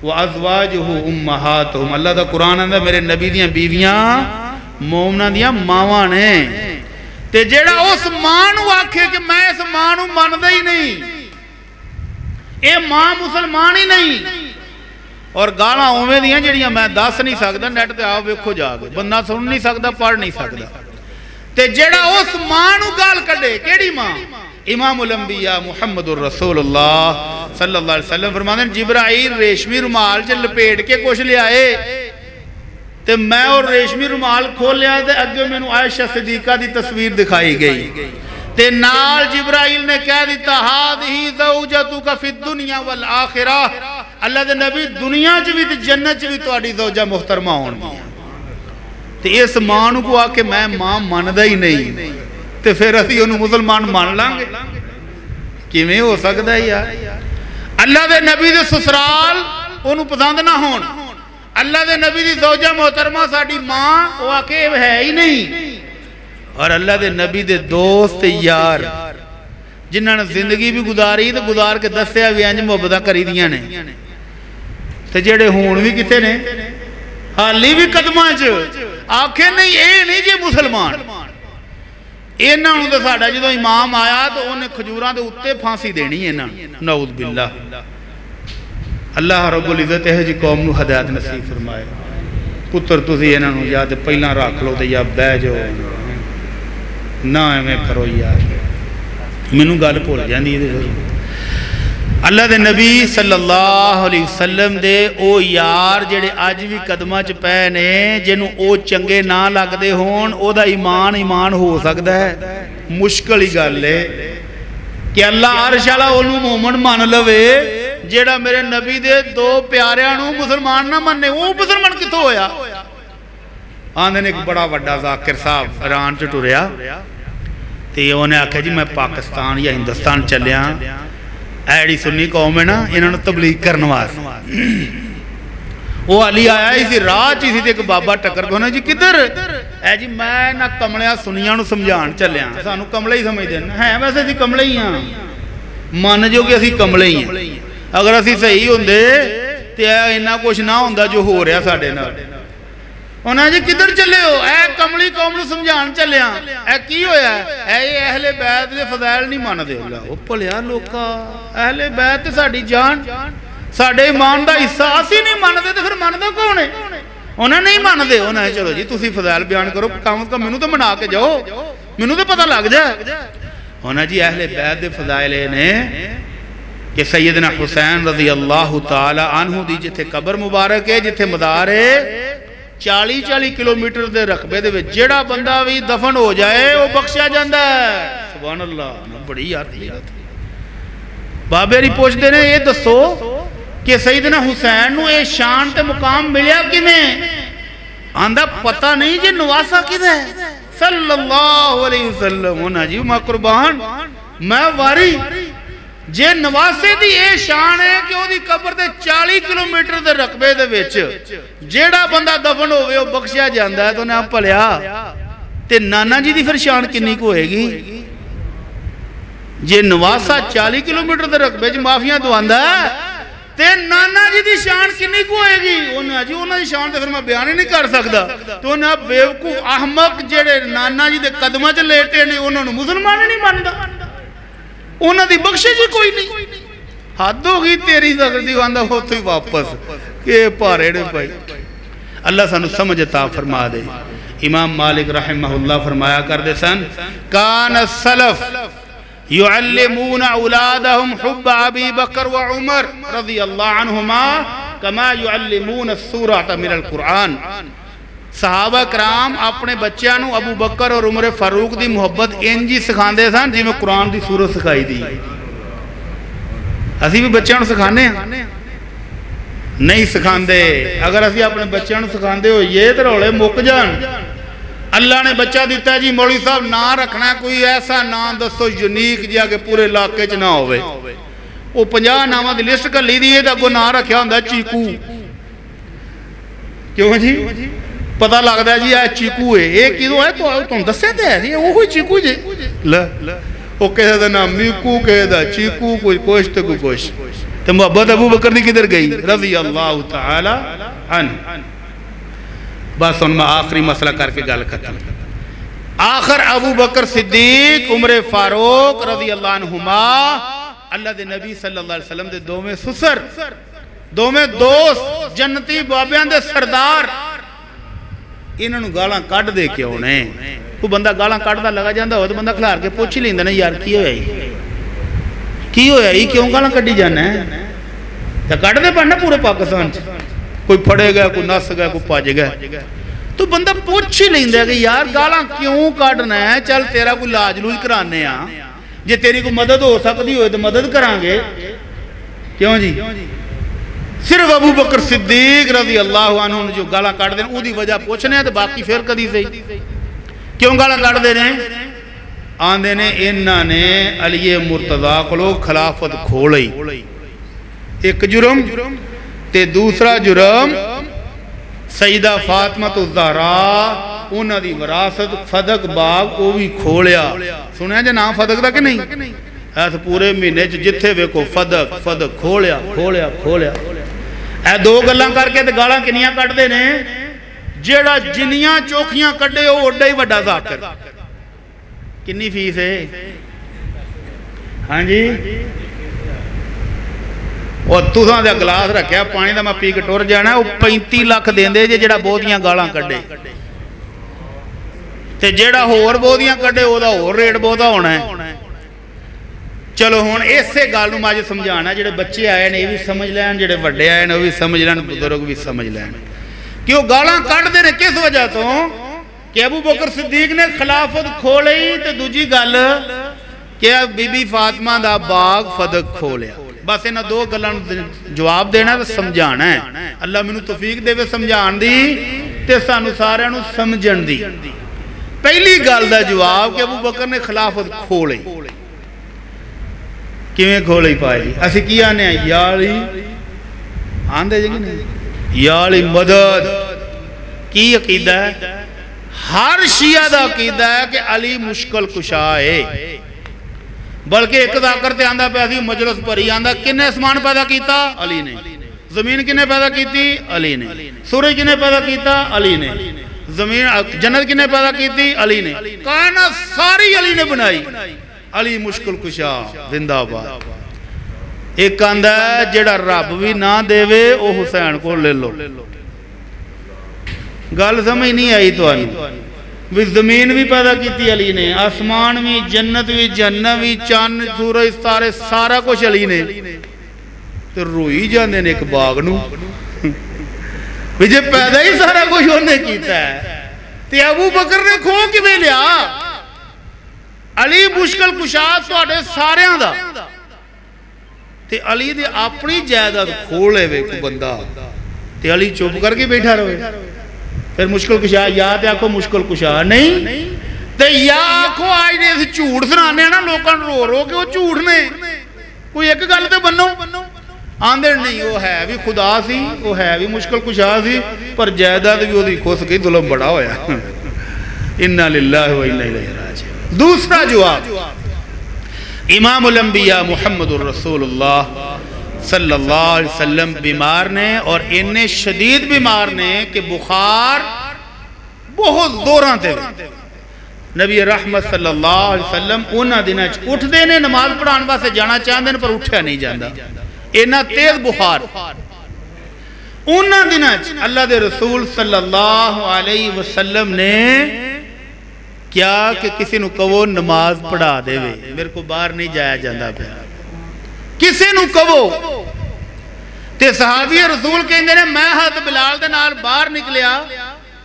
وَأَزْوَاجُهُ أُمَّهَاتُهُمْ, اللہ دا قرآن اندر میرے نبی دیاں بیویاں مومنہ دیاں ماواں نے. تے جیڑا اس ماں نو آکھے کہ میں اس ماں نو ماندہ ہی نہیں, اے ماں مسلمان ہی نہیں, اور گالاں اوویں دیاں جڑیاں میں دس نہیں سکدا, نیٹ تے آپ ویکھو جا کے, بندہ سن نہیں سکدا پڑھ نہیں سکدا. تے جیڑا اس ماں نو گال کڈے, کیڑی ماں؟ امام الانبیاء محمد الرسول اللہ صلی اللہ علیہ وسلم فرماتے ہیں جبرائیل ریشمی رومال چ لپیٹ کے کچھ لے آئے تے میں اور ریشمی رومال کھول لیا تے اگے میں نو عائشہ صدیقہ دی تصویر دکھائی گئی تے نال جبرائیل نے کہہ دیتا ہادہی زوجتک فی الدنیا والآخرہ, اللہ دے نبی دنیا چ بھی تے جنت چ بھی تہاڈی زوجہ محترمہ ہون گی. تے اس ماں کو آ کے میں ماں ماندا ہی نہیں تے پھر اسی انہوں مسلمان مان لیں گے, کیویں ہو سکتا ہے یار؟ اللہ دے نبی دے سسرال انہوں پسند نہ ہون, اللہ دے نبی دی زوجہ محترمہ ساڑی ماں وہ آ کے ہے ہی نہیں, اور اللہ دے نبی دے دوست یار جنہاں نے زندگی بھی گزاری تے گزار کے دسیا بھی انج محبتاں کری دیاں نے, تے جڑے ہون بھی کتے نے حالی بھی قدماں چ آکھے نہیں اے نہیں جے مسلمان. انہاں نوں تے ساڈا جدوں امام آیا تو انہیں کھجوراں دے اوتے پھانسی دینی ہے نا, نعوذ باللہ. اللہ رب العزت ہے جی قوم نو ہدایت نصیب فرمائے پتر تسی انہاں نو یا تے پہلا رکھ لو تے یا بہ جاؤ نہ ایویں کرو یار مینوں گل بھول جاندی ہے اللہ دے نبی صلی اللہ علیہ وسلم دے او یار جڑے اج بھی قدماں چ پے نے جنوں او چنگے نہ لگدے ہون او دا ایمان ہو سکدا ہے مشکل ہی گل ہے کہ اللہ عرش والا اونوں مومن مان لوے جیڑا میرے نبی دے دو پیاریاں نو مسلمان نہ مننے وہ مسلمان کتھوں ہویا آندے نے ایک بڑا وڈا ذاکر صاحب ایران چ ٹریا تے انہیں آکھیا جی میں پاکستان یا ہندوستان چلیا ایڑی سنی قوم ہے نا انہوں نے تبلیغ کرنے واسطے وہ علی آیا اسی راہ چیزی تے ایک بابا ٹکر کو نا جی کدھر اے جی میں نہ کملیاں سنیاں نو سمجھان چلے ہیں سانو کملے ہی سمجھ دیں ہیں ویسے اسی کملے ہی ہیں مان جو کہ اسی کملے ہی ہیں اگر اسی صحیح ہوندے تے انہا کچھ نہ ہوندہ جو ہو رہا ساڑھے نا انہاں جی کدھر چلے ہو اے کملی قوم نو سمجھان چلے ہیں اے کی ہویا ہے اے اہل بیت دے فضائل نہیں مانا دے اللہ او پلیا لوکا اہل بیت ساڑھی جان ساڑھے ایمان دا حصہ اسی نہیں مانا دے تو پھر مانا دا کون ہے انہاں نہیں مانا دے انہاں چلو جی تسی فضائل بیان کرو کام کا منو تو منا کے جاؤ منو تو پتہ لگ جائے انہاں جی اہل بیت دے فضائل نے کہ سیدنا حسین رضی اللہ تعالی عنہ دی جتھے قبر مبارک ہے جتھے مدار ہے 40 کلومیٹر دے رقبے دے وچ جیڑا بندہ بھی دفن ہو جائے وہ بخشیا جاندہ ہے سبحان اللہ بڑی آتی ہے بابے ری پوچھ دینے یہ دسو کہ سیدنا حسین نو اے شان تے مقام ملیا کیویں آندہ پتہ نہیں جی نواسا کدھے صلی اللہ علیہ وسلم ہونا جی ماں قربان میں واری جے نواسے دی اے شان ہے کہ وہ دی قبر دے 40 کلومیٹر دے رقبے دے ویچ جیڑا بندہ دفن ہوئے وہ بخشیا جاندہ ہے تو نے آپ پلیا تے نانا جی دی پھر شان کنی کو ہوئے گی جے نواسا 40 کلومیٹر دے رقبے جو معافیاں تو آندہ ہے تے نانا جی دی شان کنی کو ہوئے گی انہاں جی انہاں دی شان تے پھر میں بیان ہی نہیں کر سکتا تو انہاں بیوقوف احمق جیڑے نانا جی دے قدمہ چ لیٹے نے انہوں نے مسلمان نہیں ماندا انہاں دی بخشش ہی کوئی نہیں حد ہو گئی تیری سکتی آندہ ہوتا ہی واپس کہ پارے نے بھائی اللہ سانو سمجھ عطا فرما دے امام مالک رحمہ اللہ فرمایا کر دے سن کان السلف يعلمون اولادهم حب ابی بکر و عمر رضی اللہ عنہما کما يعلمون السورة من القرآن صحابہ کرام اپنے بچیاں نو ابو بکر اور عمر فاروق دی محبت انجی سکھان دے سن جی میں قرآن دی سورت سکھائی دی اسی بھی بچیاں نو سکھانے ہیں نہیں سکھان دے اگر اسی اپنے بچیاں نو سکھان دے ہو یہ تو رولے مک جان اللہ نے بچہ دیتا ہے جی مولوی صاحب نا رکھنا ہے کوئی ایسا نام دسو یونیک جا کہ پورے علاقے چ نہ ہوئے وہ 50 نامہ دی لسٹ کر لی دیئے تو اگو نا رکھیا ہوندہ چیکو کیوں جی پتہ لگتا ہے جی یہ چیکو ہے ایک کیدو ہے تو تم دسے دے ہے وہ ہوئی چیکو جی وہ کہہ دا نا میکو کہہ دا چیکو کوئی کوشت کوئی کوشت تو محبت ابو بکر دی کدھر گئی رضی اللہ تعالی عنہ بس ان میں آخری مسئلہ کر کے گل ختم آخر ابو بکر صدیق عمر فاروق رضی اللہ عنہما اللہ دے نبی صلی اللہ علیہ وسلم دے دو میں سسر دو میں دوست جنتی بابیان دے سردار انہوں نے گالاں کٹ دے کے ہونے کوئی بندہ گالاں کٹ دا لگا جاندہ ہو تو بندہ کھلار کے پوچھ لیندہ نا یار کی ہویا ہی کی ہویا ہی کیوں گالاں کٹی جانا ہے یا کٹ دے پڑھنا پورے پاکستان کوئی پھڑے گا کوئی نس گا کوئی پاج گا تو بندہ پوچھ ہی لیندہ ہے کہ یار گالاں کیوں کٹنا ہے چل تیرا کوئی لاج لوج کرانے ہاں جے تیری کوئی مدد ہو سکتی ہوئے تو مدد کرانگے کیوں جی صرف ابو بکر صدیق رضی اللہ عنہ نے جو گالاں کٹ دینے او دی وجہ پوچھنے ہیں تو باقی پھر کدی سے کیوں گالاں کٹ دینے آندے نے انہاں نے علی مرتضیٰ کو خلافت کھوڑی ایک جرم تے دوسرا جرم سیدہ فاطمہ الزہرا انہاں دی وراثت فدق باغ وہ بھی کھولیا سنیا جے نام فدق دا کہ نہیں ایسا پورے مہینے جتھے وے کو فدق کھولیا اے دو گلاں کر کے تے گالاں کنیاں کٹ دے نے جیڑا جنیاں چوکھیاں کٹے وہ اڈا ہی وڈا ذاکر کنی فیس ہے ہاں جی اور تساں دے گلاس رکھیا پانی دا میں پی کے ٹر جانا وہ 35 لاکھ دیندے جے جڑا بہتیاں گالاں کڈے تے جڑا ہور بہتیاں کڈے او دا ہور ریٹ بہتا ہونا ہے چلو ہن اسے گل نوں میں سمجھانا جڑے بچے آئے نے یہ بھی سمجھ لین جڑے وڈے آئے نے وہ بھی سمجھ لین بزرگ بھی سمجھ لین کہ وہ گالاں کڈدے نے کس وجہ تو کہ ابو بکر صدیق نے خلافت کھولئی تے دوجی گل کہ بی بی فاطمہ دا باغ فدق کھولیا بس انہاں دو گلاں جواب دینا تے سمجھانا ہے اللہ مینوں توفیق دے سمجھان دی تے سانو سارے نوں سمجھن دی پہلی گل دا جواب کہ ابو بکر نے خلافت کھولئی کیویں کھولئی پائے جی اسی کی آنے ہیں یا علی آندے جی نہیں یا علی مدد کی عقیدہ ہے ہر شیعہ دا عقیدہ ہے کہ علی مشکل کشا ہے بلکہ ایک ذاکر تے آندہ پیسی مجلس پر ہی آندہ کنے اسمان پیدا کیتا علی نے زمین کنے پیدا کیتی علی نے سورج کنے پیدا کیتا علی نے زمین جنت کنے پیدا کیتی علی نے کائنات ساری علی نے بنائی علی مشکل کشا زندہ باد ایک آندہ ہے جڑا رب بھی نہ دے وے او حسین کو لے لو گل سمجھ نہیں آئی تو آنی زمین بھی پیدا کیتی علی نے آسمان بھی جنت بھی جہنم بھی چاند سورج ستارے سارا کچھ علی نے تو روئی جاندے نے ایک باغ نو جے پیدا ہی سارا کچھ انہیں کیتا ہے تے ابو بکر نے کھو کی میں لیا علی مشکل کشاد تو آڑے سارے آندہ تے علی دے اپنی جائداد کھولے وے کو بندہ تے علی چوپ کر کے بیٹھا رہے پھر مشکل کشا یا تے آکھو مشکل کشا نہیں تے یا آکھو آج نے اسے چوڑ سنانے نا لوکاں رو رو کہ وہ چوڑ نے کوئی ایک گل تے بنو آندر نہیں وہ ہے بھی خدا سی وہ ہے بھی مشکل کشا سی پر جائداد بھی وہ دی کھو سکی ظلم بڑا ہویا انہا للہ و انہا الیہ راجعون دوسرا جواب امام الانبیاء محمد الرسول اللہ صلی اللہ علیہ وسلم بیمار نے اور انہیں شدید بیمار نے کہ بخار بہت دوراں تے نبی رحمت صلی اللہ علیہ وسلم انہا دنہ اٹھ دینے نماز پڑھان واسے جانا چاہندے پر اٹھیا نہیں جاندہ انہا تیز بخار انہا دنہ اللہ دے رسول صلی اللہ علیہ وسلم نے کیا کہ کسی نو کہو نماز پڑھا دے وے میرے کو باہر نہیں جایا جاندہ پہ کسی نو کہو تے صحابی رسول کہندے نے میں حضرت بلال دے نال باہر نکلیا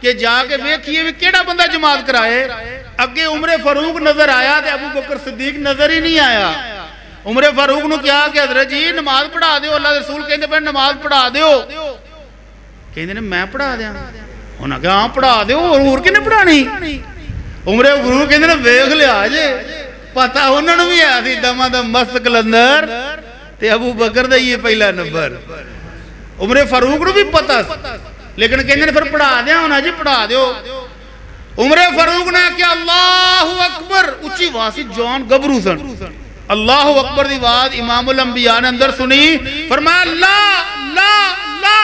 کہ جا کے ویکھیے بھی کیڑا بندہ جماعت کرائے اگے عمر فاروق نظر آیا تے ابو بکر صدیق نظر ہی نہیں آیا عمر فاروق نو کیا کہ حضرت جی نماز پڑھا دیو اللہ رسول کہندے پہ نماز پڑھا دیو کہندے نے میں پڑھا دیا انہاں کہا ہاں پڑھا دیو اور کنے پڑھانی عمر فاروق کہندے نے ویکھ لیا جے پتہ انہوں نے بھی آیا تھی دمہ دم مست کلندر تے ابو بکر دا یہ پہلا نمبر عمر فاروق نو بھی پتہ لیکن کہندے نے پھر پڑھا دیا ہونا جی پڑھا دیو عمر فاروق نے کیا اللہ اکبر اچھی واسی جوان گبرو سن اللہ اکبر دی واد امام الانبیاء نے اندر سنی فرمایا لا لا لا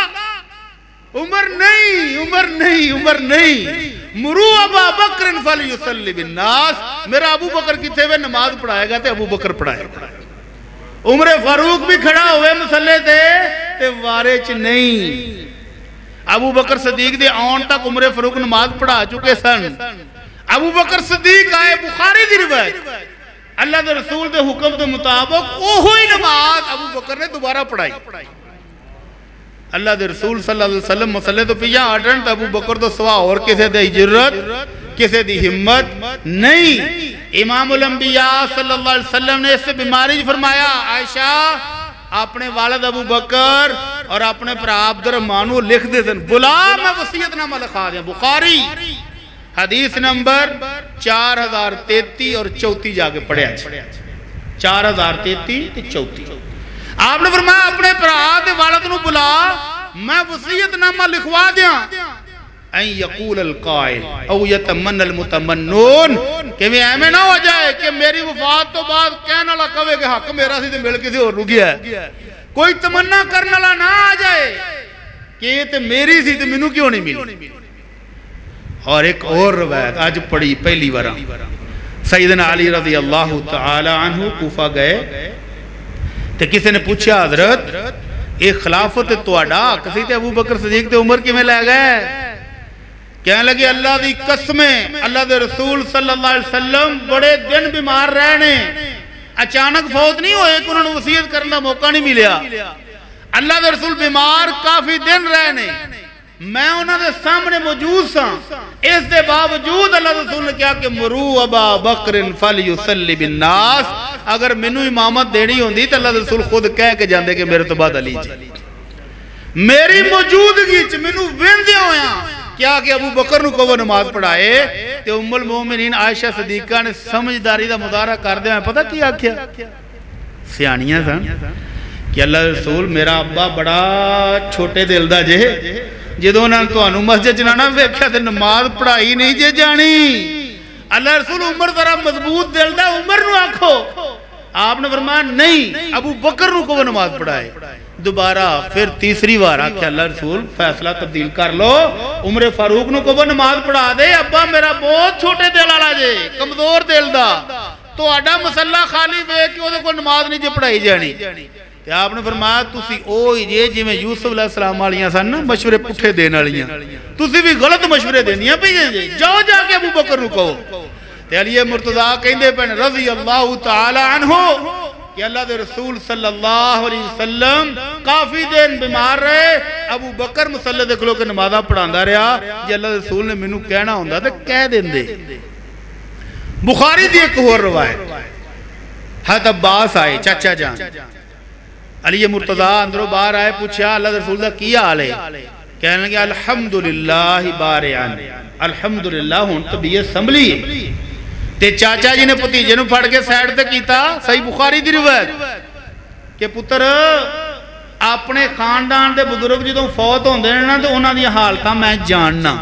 عمر نہیں عمر نہیں عمر نہیں مرو ابا بکر فلیصلی بالناس میرا ابو بکر کی تھے وہ نماز پڑھائے گا تے ابو بکر پڑھائے گا عمر فاروق بھی کھڑا ہوئے مسلح تے وارچ نہیں ابو بکر صدیق دے آن تک عمر فاروق نماز پڑھا چکے سن ابو بکر صدیق آئے بخاری دی روایت اللہ دے رسول دے حکم دے مطابق اوہی نماز ابو بکر نے دوبارہ پڑھائی اللہ دے رسول صلی اللہ علیہ وسلم مسئلے تو پیا آٹن ابو بکر تو سوا اور کسے دے جرت کسے دی ہمت نہیں امام الانبیاء صلی اللہ علیہ وسلم نے اس سے بیماری فرمایا عائشہ اپنے والد ابو بکر اور اپنے پر عبد الرحمن لکھ دے دن بلا میں وصیت نامہ لکھا دیا بخاری حدیث نمبر 4033 اور 34 جا کے پڑھے 4033 34 آپ نے فرمایا اپنے پرات والد نو بلا میں وصیت نامہ لکھوا دیا این یقول القائل او یتمن المتمنون کہ میں ایمیں نہ ہو جائے کہ میری وفات تو بعد کہنا لگا کہوے کہ حق میرا سی تے مل کسی اور رو گیا ہے کوئی تمنا کرنا لگا نہ آ جائے کہ یہ تے میری سی تے منو کیوں نہیں ملی اور ایک اور روایت آج پڑھی پہلی ورہ سیدنا علی رضی اللہ تعالی عنہ کوفہ گئے تو کسی نے پوچھا حضرت ایک خلافت تواڈا حق سی تے ابو بکر صدیق تے عمر کیویں لے گئے؟ کہنے لگے اللہ دی قسمیں اللہ دے رسول صلی اللہ علیہ وسلم بڑے دن بیمار رہنے، اچانک فوت نہیں ہوئے کہ انہوں نے وصیت کرنے کا موقع نہیں ملیا۔ اللہ دے رسول بیمار کافی دن رہنے، میں انہوں نے سامنے موجود سا، اس دے باوجود اللہ دے رسول نے کہا کہ مرو ابا بکر فلیصلی بالناس، اگر مینوں امامت دینی ہوندی تو اللہ دے رسول خود کہہ کے جاندے کہ میرے تو بعد علی جی، میری موجودگی چ مینوں ویندے ہویا کیا کہ ابو بکر نو کو نماز پڑھائے۔ تے ام المومنین عائشہ صدیقہ نے سمجھداری دا مظاہرہ کر دیا، میں پتہ کیا آکھیا؟ سیانیاں سن کہ اللہ رسول میرا ابا بڑا چھوٹے دل دا جے، جدوں انہاں تانوں مسجد جنانا ویکھیا تے نماز پڑھائی نہیں جے جانی۔ اللہ رسول عمر ذرا مضبوط دل دا، عمر نو آکھو۔ آپ نے فرمایا نہیں، ابو بکر نو کو نماز پڑھائے۔ دوبارہ پھر تیسری بار آکھیا اللہ رسول فیصلہ تبدیل کر لو، عمر فاروق نو کو نماز پڑھا دے، ابا میرا بہت چھوٹے دل والا جے، کمزور دل دا، تو آڈا مسلح خالی ویکھ کے وہ نماز نہیں جے پڑھائی جانی۔ تے آپ نے فرمایا تسی اوہی جے جی میں یوسف علیہ السلام والیاں سن نا مشورے پٹھے دین والیاں، تسی بھی غلط مشورے دینیاں پئی جے، جاؤ جا کے ابو بکر نو کہو۔ تے علی مرتضیٰ کہندے پن رضی اللہ تعالی عنہ کہ اللہ دے رسول صلی اللہ علیہ وسلم کافی دن بیمار رہے، ابو بکر مصلی دے کھلو کے نمازہ پڑھاندا رہا، جی اللہ دے رسول نے منو کہنا ہوندہ تے کہہ دیں دے۔ بخاری دی ایک اور روایت، حضرت عباس آئے چاچا جان، علی مرتضیٰ اندروں باہر آئے، پوچھا اللہ دے رسول دا کیا حال ہے؟ کہنے لگے الحمدللہ بارعان، الحمدللہ ہون طبیعت سنبھلی ہے۔ تے چاچا جی نے پتیجے نو پھڑ کے سائیڈ تے کیتا، صحیح بخاری دی روایت کہ پتر اپنے خاندان دے بزرگ جدوں فوت ہوندے نے نا تو انہاں دی حالتاں میں جاننا،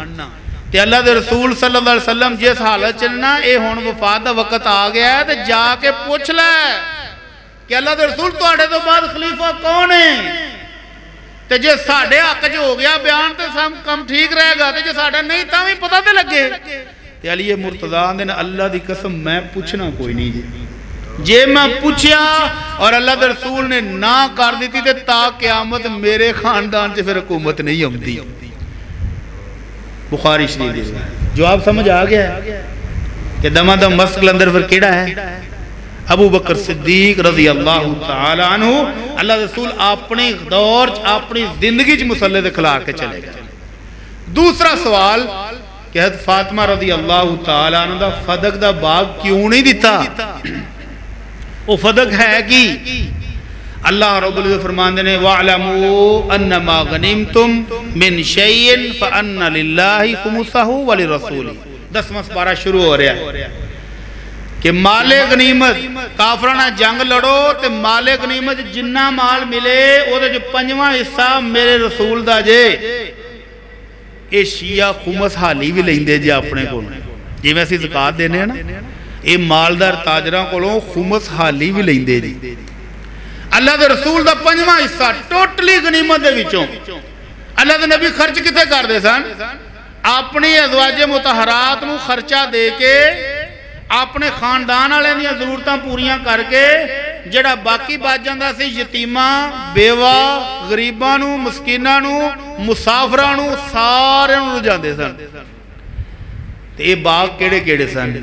تے اللہ دے رسول صلی اللہ علیہ وسلم جس حالت چلنا اے ہون وفات دا وقت آ گیا ہے، تے جا کے پوچھ لے کہ اللہ دے رسول تواڈے تو بعد خلیفہ کون ہے؟ تے جے ساڈے حق جو ہو گیا بیان تے سب کم ٹھیک رہے گا، تے جے ساڈا نہیں تاں بھی پتہ تے لگے۔ تے علی مرتضیٰ نے اللہ دی قسم میں پوچھنا کوئی نہیں جے میں پوچھیا اور اللہ دے رسول نے نہ کر دیتی تے تا قیامت میرے خاندان سے پھر حکومت نہیں ہوندی۔ بخاری شریف دی جواب سمجھ آ گیا ہے کہ دمہ دم مسئلہ اندر پھر کیڑا ہے؟ ابو بکر صدیق رضی اللہ تعالی عنہ اللہ رسول اپنی دور اپنی زندگی چ مصلی دے کھلا کے چلے گئے۔ دوسرا سوال کہ حضرت فاطمہ رضی اللہ تعالی عنہ دا فدق دا باغ کیوں نہیں دیتا؟ وہ فدق ہے کہ اللہ رب العزت فرماندے نے وَعْلَمُوا أَنَّمَا غَنِمْتُمْ مِنْ شَيْءٍ فَأَنَّ لِلَّهِ خُمُسَهُ وَلِرَسُولِهِ۔ 10واں سپارہ شروع ہو رہا ہے کہ مال غنیمت کافرانہ جنگ لڑو تے مال غنیمت جنہ مال ملے وہ جو 5واں حصہ میرے رسول دا جے۔ اے شیعہ خمس حالی بھی لیں دے جے اپنے کو، جی میں اسی زکاة دینے ہیں نا، اے مالدار تاجران کو خمس حالی بھی لیں دے جی۔ اللہ دے رسول دا 5واں حصہ ٹوٹلی غنیمت دے وچوں اللہ دے نبی خرچ کتے کر دے سن؟ اپنی ازواج مطہرات نو خرچہ دے کے اپنے خاندان والے دیاں ضرورتاں پوریاں کر کے جڑا باقی بچ جاندا سی یتیماں بیوہ غریباں نو مسکیناں نو مسافراں نو سارے نو جاندے سن۔ تے اے باغ کیڑے کیڑے سن؟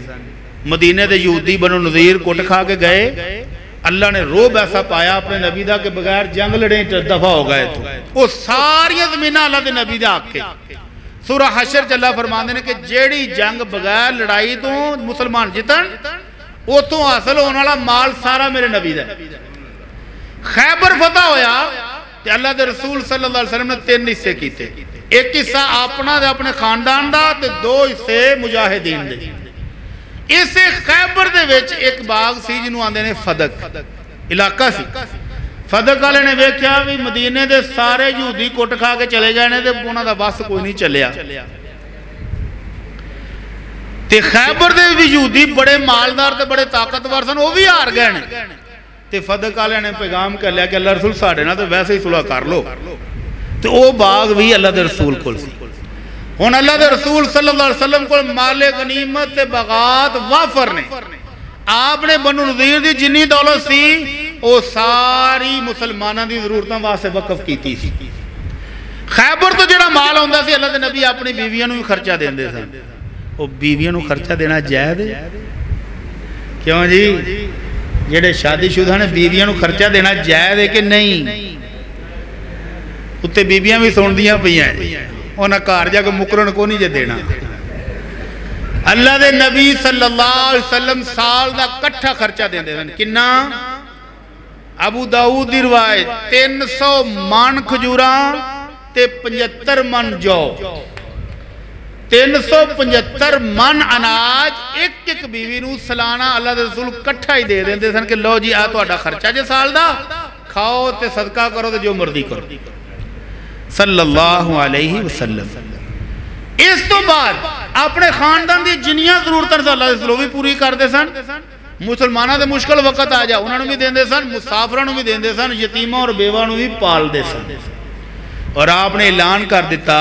مدینے دے یہودی بنو نذیر کٹ کھا کے گئے، اللہ نے روب ایسا پایا اپنے نبی دا کہ بغیر جنگ لڑیں دفع ہو گئے تو وہ ساری زمینہ اللہ دے نبی دا آکے۔ سورہ حشر چ اللہ فرماندے نے کہ جیڑی جنگ بغیر لڑائی تو مسلمان جتن وہ تو حاصل ہونے والا مال سارا میرے نبی دا۔ خیبر فتح ہویا تے اللہ دے رسول صلی اللہ علیہ وسلم نے 3 حصے کیتے، ایک حصہ اپنا دے اپنے خاندان دا تے 2 حصے مجاہدین دے۔ اسے خیبر دے وچ ایک باغ سی جنہوں آندے نے فدق علاقہ سی۔ فدق والے نے ویکھیا بھی مدینے دے سارے یہودی کٹ کھا کے چلے گئے نے تے انہاں دا بس کوئی نہیں چلیا، تے خیبر دے بھی یہودی بڑے مالدار تے بڑے طاقتور سن وہ بھی ہار گئے نے۔ تے فدق والے نے پیغام کر لیا کہ اللہ رسول ساڈے نال تے ویسے ہی صلح کر لو، تے او باغ بھی اللہ دے رسول کول سی۔ ہن اللہ دے رسول صلی اللہ علیہ وسلم کو مال غنیمت تے باغات وافر نے، آپ نے بنو نذیر دی جنی دولت سی وہ ساری مسلمانوں کی ضرورتوں واسطے وقف کی سی. خیبر تو جڑا مال آتا سی اللہ دے نبی اپنی بیویاں بھی خرچہ دے سن. وہ بیویاں خرچہ دینا جائز ہے کیوں جی؟ جڑے شادی شدہ نے بیویاں خرچہ دینا جائز ہے کہ نہیں؟ اتنے بیویاں بھی سن دیاں پہ ہیں انہیں گھر جا کے مکرن کو نہیں جے دینا. اللہ دے نبی صلی اللہ علیہ وسلم سال دا کٹھا خرچہ دیں دے سن. کنا؟ ابو داؤد دی روایت 300 من کھجوراں تے 75 من جو 375 من اناج ایک ایک بیوی نو سالانہ اللہ دے رسول کٹھا ہی دے دیں دے سن کہ لو جی آ تو اڈا خرچہ جے سال دا کھاؤ تے صدقہ کرو تے جو مرضی کرو صلی اللہ علیہ وسلم. اس تو بعد اپنے خاندان دی جنیاں ضرورتاں اللہ دے رسول بھی پوری کر دے سن. مسلمانہ دے مشکل وقت آ جا انہوں نے بھی دین دے سن, مسافروں بھی دین دے سن, یتیمہ اور بیوہ بھی پال دے سن. اور آپ نے اعلان کر دیتا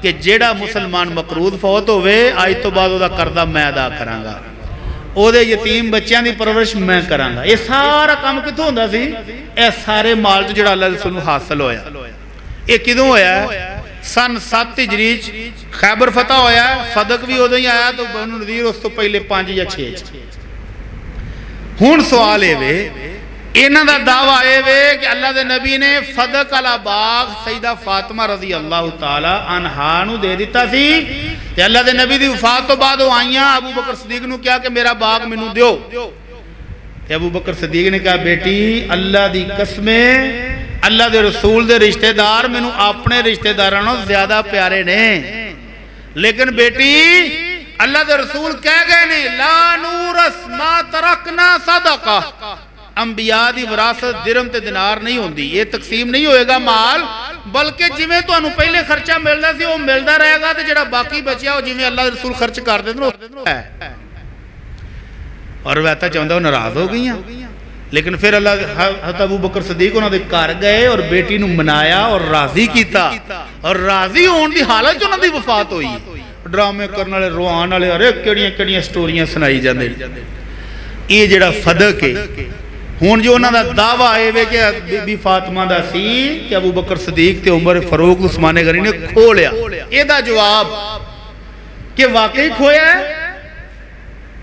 کہ جیڑا مسلمان مقروض فوت ہوئے آج تو بعد دا قرضہ میں ادا کروں گا, او دے یتیم بچیاں دی پرورش میں کراں گا. یہ سارا کام کتوں ہوندا سی؟ اے سارے مال جو جڑا اللہ دے رسول حاصل ہویا. یہ کدوں ہویا ہے؟ سن 7 ہجری خیبر فتح ہویا ہے. صدق بھی ادو ہی آیا تو بنو نذیر اس تو پہلے 5 یا 6. ہون سوال ہے وے انہاں دا دعویٰ ہے وے کہ اللہ دے نبی نے صدق علی باغ سیدہ فاطمہ رضی اللہ تعالی عنہا نو دے دیتا سی. کہ اللہ دے نبی دی وفات تو بعد وہ آئیاں ابو بکر صدیق نو کیا کہ میرا باغ منو دیو. کہ ابو بکر صدیق نے کہا بیٹی اللہ دی قسمیں اللہ دے رسول دے رشتہ دار میں اپنے رشتہ دارانوں زیادہ پیارے نے, لیکن بیٹی اللہ دے رسول کہہ گئے نے لا نورس ما ترکنا صدقہ. انبیاء دی وراثت درہم تے دینار نہیں ہوندی, یہ تقسیم نہیں ہوئے گا مال, بلکہ جویں تو انہوں پہلے خرچہ ملدا سی وہ ملدا رہے گا تے جڑا باقی بچیا وہ جویں اللہ دے رسول خرچ کر دے. اور ویتا چاہتا وہ ناراض ہو گئی ہیں. لیکن پھر اللہ حضرت ابو بکر صدیق انہوں نے کار گئے اور بیٹی نو منایا اور راضی کیتا, اور راضی ہون دی حالت جو انہوں دی وفات ہوئی. ڈرامے کرنے والے روان والے ارے کیڑیاں سٹوریاں سنائی جاندے. یہ جڑا صدق ہے ہون جو انہوں دا دعویٰ آئے وے کہ بی بی فاطمہ دا سی کہ ابو بکر صدیق تے عمر فاروق عثمان غنی نے کھو لیا. یہ دا جواب کہ واقعی کھویا ہے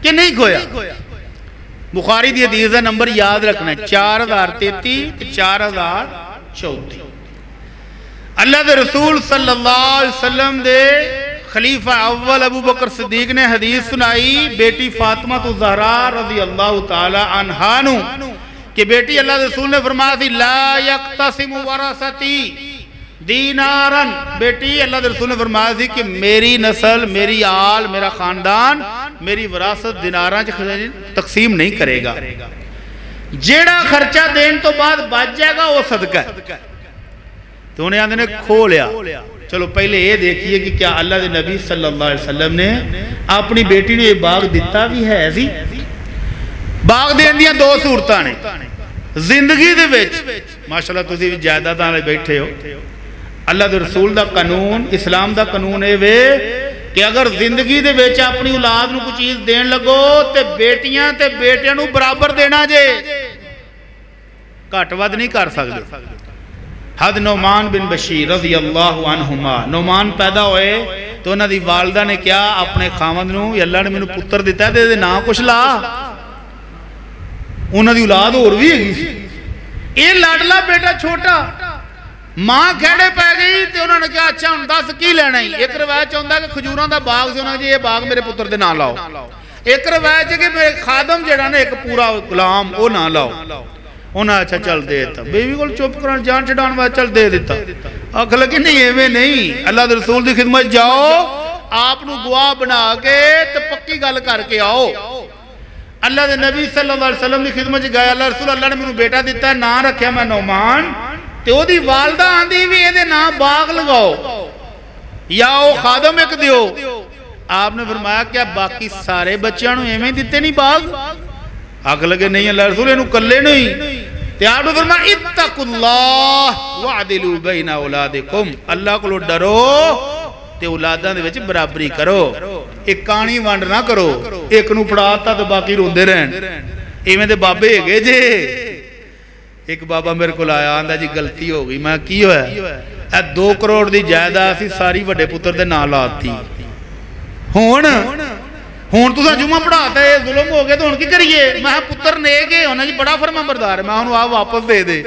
کہ نہیں کھویا. بخاری دی حدیث دا نمبر یاد رکھنا ہے 4033 4034. اللہ دے رسول صلی اللہ علیہ وسلم دے خلیفہ اول ابو بکر صدیق نے حدیث سنائی بیٹی فاطمہ تو زہرا رضی اللہ تعالی عنہا نو کہ بیٹی اللہ دے رسول نے فرمایا تھی لا یقتسم ورثتی دینارن. بیٹی اللہ دے رسول نے فرمایا تھی کہ میری نسل, میری آل, میرا خاندان میری وراثت دیناراں تقسیم نہیں کرے گا. جیڑا خرچہ دین تو بعد بچ جائے گا وہ صدقہ ہے. تو انہیں آدھے نے کھو لیا. چلو پہلے یہ دیکھئے کہ کیا اللہ دے نبی صلی اللہ علیہ وسلم نے اپنی بیٹی نے یہ باغ دیتا بھی ہے ایسی. باغ دین دیا 2 صورتاں نے زندگی دے وچ. ماشاءاللہ تسی بھی جائیداداں لے بیٹھے ہو. اللہ دے رسول دا قانون, اسلام دا قانون ہے وے کہ اگر زندگی دے وچ اپنی اولاد نو کوئی چیز دین لگو تے بیٹیاں تے بیٹیاں نو برابر دینا جے, گھٹ ود نہیں کر سکتے. حد نعمان بن بشیر رضی اللہ عنہما, نعمان پیدا ہوئے تو انہاں دی والدہ نے کیا اپنے خاوند نو یا اللہ نے میں پتر دیتا ہے دے نا کچھ لا. انہاں دی اولاد اور بھی ہے یہ لاڈلا بیٹا چھوٹا ماں کھڑے پہ گئی تے انہوں نے کہا اچھا ہن 10 کی لینا ہی. ایک روایت چاہتا ہے کہ کھجوراں دا باغ سے انہوں نے یہ باغ میرے پتر دے نہ لاؤ. ایک روایت ہے کہ میرے خادم جڑا نے ایک پورا غلام وہ نہ لاؤ. انہوں نے اچھا چل دے دیتا. بیوی کو چپ کرن جان چھڈان واسطے چل دے دیتا. آکھ لگی نہیں ایویں نہیں, اللہ دے رسول دی خدمت جاؤ آپ نو گواہ بنا کے تے پکی گل کر کے آؤ. اللہ دے نبی صلی اللہ علیہ وسلم دی خدمت گیا. اللہ رسول اللہ نے مینوں بیٹا دیتا ہے, نام رکھیا میں نعمان. تے او دی والدہ آندی بھی اے دے نام باغ لگاؤ یا او خادم ایک دیو. آپ نے فرمایا کیا باقی سارے بچیاں نو ایویں دیتے نہیں باغ؟ آگ لگے نہیں اللہ رسول انہوں کلے نہیں. تے آپ نے فرمایا اتقوا اللہ وعدلوا بین اولادکم, اللہ کو ڈرو تے اولاداں دے وچ برابری کرو. ایک کانی ونڈ نہ کرو, ایک نو پڑھاتا تے باقی روندے رہن. ایویں دے بابے ہگے جے ایک بابا میرے کو آیا آندا جی غلطی ہو گئی. میں کی ہویا اے 2 کروڑ دی جائیداد سی ساری وڈے پتر دے نال لاتی. ہون تساں جمعہ پڑھاتا ہے ظلم ہو گیا تو ہن کی کریے؟ میں پتر نیک ہے ہونا جی بڑا فرما بردار ہے میں انہوں آپ واپس دے دے.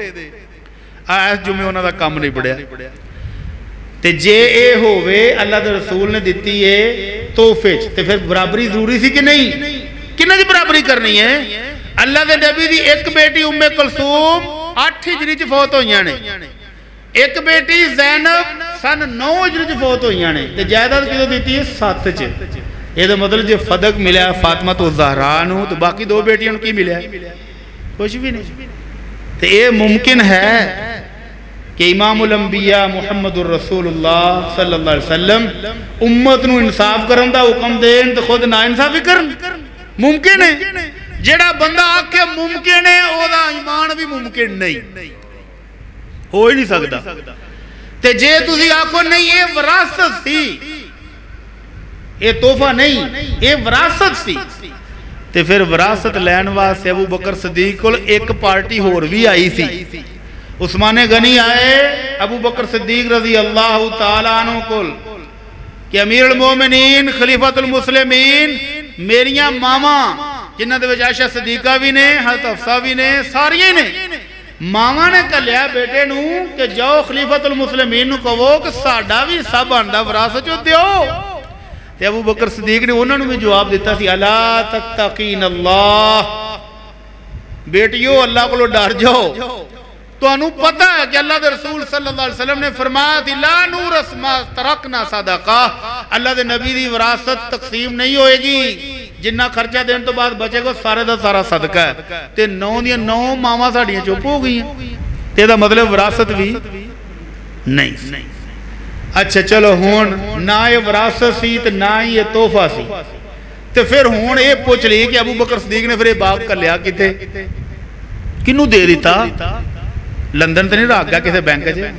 اس جمعے انہوں دا کام نہیں پڑھیا. تے جے اے ہووے اللہ دے رسول نے دیتی ہے تحفے تے پھر برابری ضروری سی کہ نہیں؟ کنہ دی برابری کرنی ہے؟ اللہ دے نبی دی ایک بیٹی ام کلثوم 8 ہجری چ فوت ہوئیاں نے, ایک بیٹی زینب سن 9 ہجری چ فوت ہوئیاں نے, تے جائیداد کدوں دیتی ہے 7 چ. یہ تو مطلب جو فدق ملیا فاطمہ تو زہرا نو تو باقی 2 بیٹیاں کی ملیا کچھ بھی نہیں. تو یہ ممکن ہے کہ امام الانبیاء محمد الرسول اللہ صلی اللہ علیہ وسلم امت نو انصاف کرن دا حکم دین تو خود نا انصافی کرن؟ ممکن ہے. جڑا بندہ آکھے ممکن ہے او دا ایمان بھی ممکن نہیں ہو ہی نہیں سکتا. تے جے تسی آکھو نہیں یہ وراثت سی, یہ تحفہ نہیں یہ وراثت سی, تے پھر وراثت لین واسطے ابو بکر صدیق کول ایک پارٹی ہور بھی آئی سی. عثمان غنی آئے ابو بکر صدیق رضی اللہ تعالیٰ عنہ کول کہ امیر المومنین خلیفۃ المسلمین میریاں ماما جنہ دے وچ عائشہ صدیقہ بھی نے حضرت حفصہ بھی نے ساریاں نے ماما نے کہلیا بیٹے نو کہ جاؤ خلیفۃ المسلمین نو کہو کہ ساڈا بھی حصہ بندا وراثت چ دیو. تے ابو بکر صدیق نے انہوں نے بھی جواب دیتا سی الا تتقین اللہ, بیٹیو اللہ کو ڈر جاؤ. تو انہوں پتہ ہے کہ اللہ دے رسول صلی اللہ علیہ وسلم نے فرمایا تھی لا نورث ما ترکنا صدقہ, اللہ دے نبی دی وراثت تقسیم نہیں ہوئے گی جنہ خرچہ دین تو بعد بچے کو سارے دا سارا صدقہ ہے. تے 9 ماما ساڑیاں چپ ہو گئی ہیں, تے دا مطلب وراثت بھی نہیں. اچھا چلو ہون نہ یہ وراثت سی تے نہ یہ تحفہ سی, تے پھر ہون یہ پوچھ لی کہ ابو بکر صدیق نے پھر یہ باغ کر لیا کتے کنوں دے دیتا؟ لندن تے نہیں رکھ گیا کسے بینک جے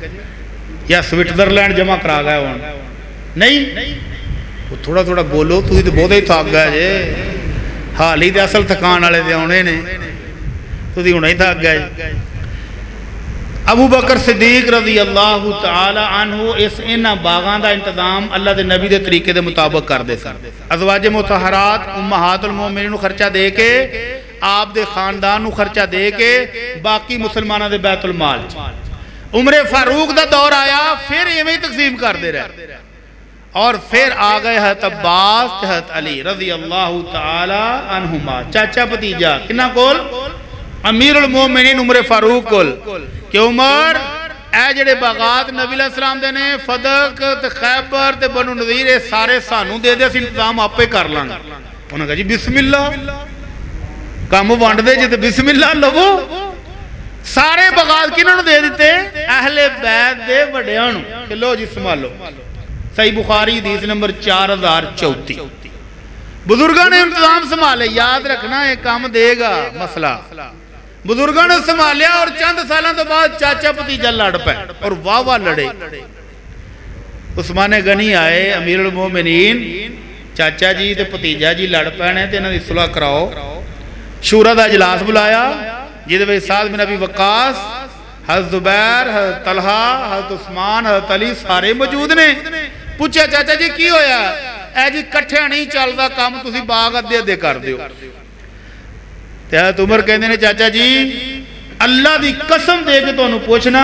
یا سوئٹزرلینڈ جمع کرا گیا ہون نہیں. وہ تھوڑا تھوڑا بولو تو ہی تو بہت ہی تھک گیا جے, حال ہی دے اصل تھکان والے دے ہونے نے تو ہی ہونا ہی تھک گیا. ابو بکر صدیق رضی اللہ تعالی عنہ اس انہ باغان دا انتظام اللہ دے نبی دے طریقے دے مطابق کر دے سن. ازواج مطہرات امہات المومنین نو خرچہ دے کے آپ دے خاندان نو خرچہ دے کے باقی مسلمانہ دے بیت المال. عمر فاروق دا دور آیا پھر یہ میں تقسیم کر دے رہے اور پھر آگئے حضرت عباس حضرت علی رضی اللہ تعالی عنہما چاچا پتیجا کنہ کول امیر المومنین عمر فاروق کول کہ عمر اے جڑے باغات نبی علیہ السلام دے نے فدق تے خیبر تے بنو نذیر اے سارے سانوں دے دے اسی انتظام آپ پہ کر لیں. انہوں نے کہا جی بسم اللہ کام وانڈ دے جی بسم اللہ لگو. سارے باغات کنہوں نے دے دیتے؟ اہل بیت دے وڈیانوں کہ لو جی سنبھالو. صحیح بخاری حدیث نمبر 4034. بزرگاں نے انتظام سنبھالے, یاد رکھنا ایک کام دے گا مسئلہ. بزرگاں نے سنبھالیا اور چند سالوں تو بعد چاچا پتیجا لڑ پے اور واہ لڑے. عثمان غنی آئے امیر المومنین چاچا جی تے پتیجا جی لڑ پینے تے انہاں دی صلح کراؤ. شورا دا اجلاس بلایا جہدے وچ سعد بن ابی وقاص حضرت زبیر حضرت طلحہ حضرت عثمان حضرت علی سارے موجود نے. پوچھا چاچا جی کی ہویا؟ اے جی کٹھے نہیں چلدا کام تسی باغ ادھے ادھے کر دیو. تے حضرت عمر کہندے نے چاچا جی اللہ دی قسم دے کے تانوں پوچھنا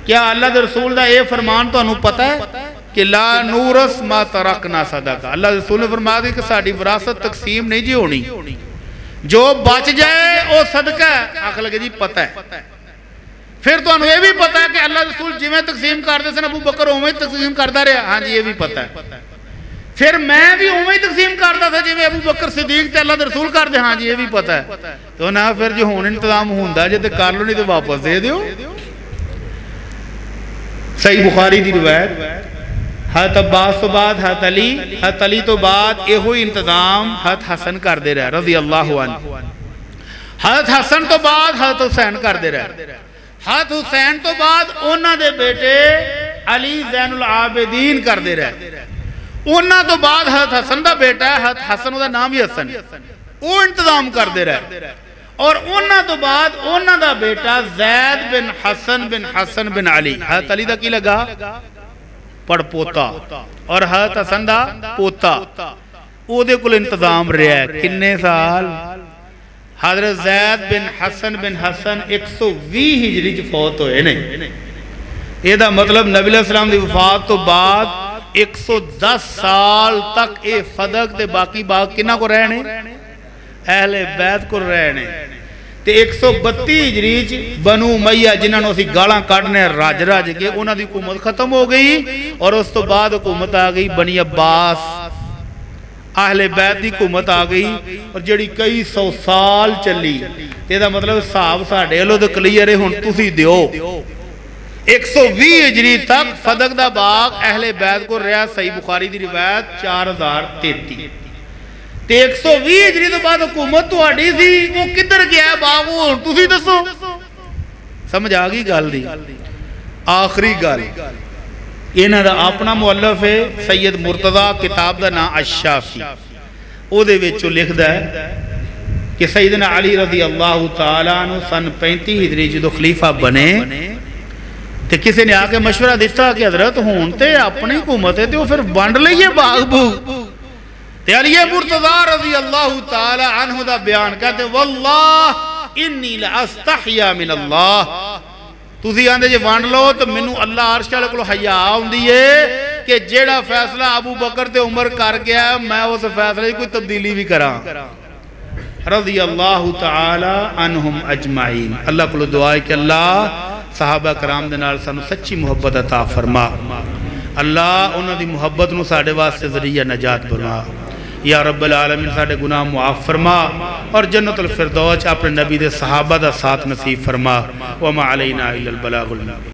کیا اللہ دے رسول دا اے فرمان تانوں پتہ ہے کہ لا نورث ما ترکنا صدقہ؟ اللہ دے رسول نے فرمایا کہ ساڈی وراثت تقسیم نہیں جی ہونی, جو بچ جائے او صدقہ ہے. آکھ لگے جی پتہ ہے. پھر تو انہوں یہ بھی پتہ ہے کہ اللہ رسول جی میں تقسیم کردے سن ابو بکر اومیں تقسیم کردہ رہا. ہاں جی یہ بھی پتہ ہے. پھر میں بھی اومیں تقسیم کردہ تھا جی میں ابو بکر صدیق تے اللہ رسول کردے. ہاں جی یہ بھی پتہ ہے. تو نہ پھر جو ہون انتظام ہوندہ جے تے کر لو نہیں تو واپس دے دیو. صحیح بخاری دی روایت حضرت عباس تو بعد حضرت علی تو بعد یہ ہوئی انتظام حضرت حسن کر دے رہا رضی اللہ عنہ. حضرت حسن تو بعد حضرت حسین کر دے رہا. حضرت حسین تو بعد انہاں دے بیٹے علی زین العابدین کر دے رہے. انہاں تو بعد حضرت حسن دا بیٹا ہے حضرت حسن دا نام ہی حسن وہ انتظام کر دے رہے. اور اونا تو بعد اونا دا بیٹا زید بن حسن بن علی، حضرت علی دا کی لگا پڑ پوتا اور حضرت حسن دا پوتا، او دے کل انتظام رہا ہے کنے سال؟ حضرت زید بن حسن 120 ہجری چ فوت ہوئے نہیں، یہ دا مطلب نبی علیہ السلام دی وفات تو بعد 110 سال تک اے فدق تے باقی باغ کنہ کو رہنے؟ اہل بیت کو رہنے۔ تے 132 ہجری چ بنو امیہ جنہاں نو اسی گالاں کاٹنے راج کے انہاں دی حکومت ختم ہو گئی، اور اس تو بعد حکومت آ گئی بنی عباس، اہل بیت دی حکومت آ گئی، اور جڑی کئی سو سال چلی۔ تے دا مطلب صاحب ساڑھے لو دے کلیئر ہے ہن تسی دیو۔ 120 ہجری تک فدق دا باغ اہل بیت کو رہا، صحیح بخاری دی روایت 4033۔ تے 120 ہجری تو بعد حکومت تو آڑی سی، وہ کدھر گیا ہے باغ؟ وہ تسی دسو، سمجھ آگئی گال دی؟ آخری گال انہاں دا اپنا مؤلف ہے سید مرتضی، کتاب دا نا الشافی، او دے وچوں لکھدا ہے کہ سیدنا علی رضی اللہ تعالیٰ عنہ سن 35 ہجری جدو خلیفہ بنے تے کسی نے آکے مشورہ دیتا کہ حضرت ہون تے اپنی حکومت ہے تے وہ پھر بانڈ لئیے باغ بھو۔ تے علی مرتضی رضی اللہ تعالیٰ عنہ دا بیان کہتے واللہ انی لأستحیا من اللہ، تُسی آندے جے وانڈ لو تو منو اللہ عرش والے کو حیا ہوندی ہے کہ جیڑا فیصلہ ابو بکر تے عمر کر گیا ہے میں اس فیصلے کوئی تبدیلی بھی کراں۔ رضی اللہ تعالی عنہم اجمعین، اللہ کو دعا ہے کہ اللہ صحابہ کرام دے نال سانو سچی محبت عطا فرما، اللہ انہاں دی محبت نو ساڈے واسطے ذریعہ نجات بنا، یا رب العالمین ساڈے گناہ معاف فرما، اور جنت الفردوس اپنے نبی دے صحابہ دا ساتھ نصیب فرما، وما علینا الا البلاغ المبین۔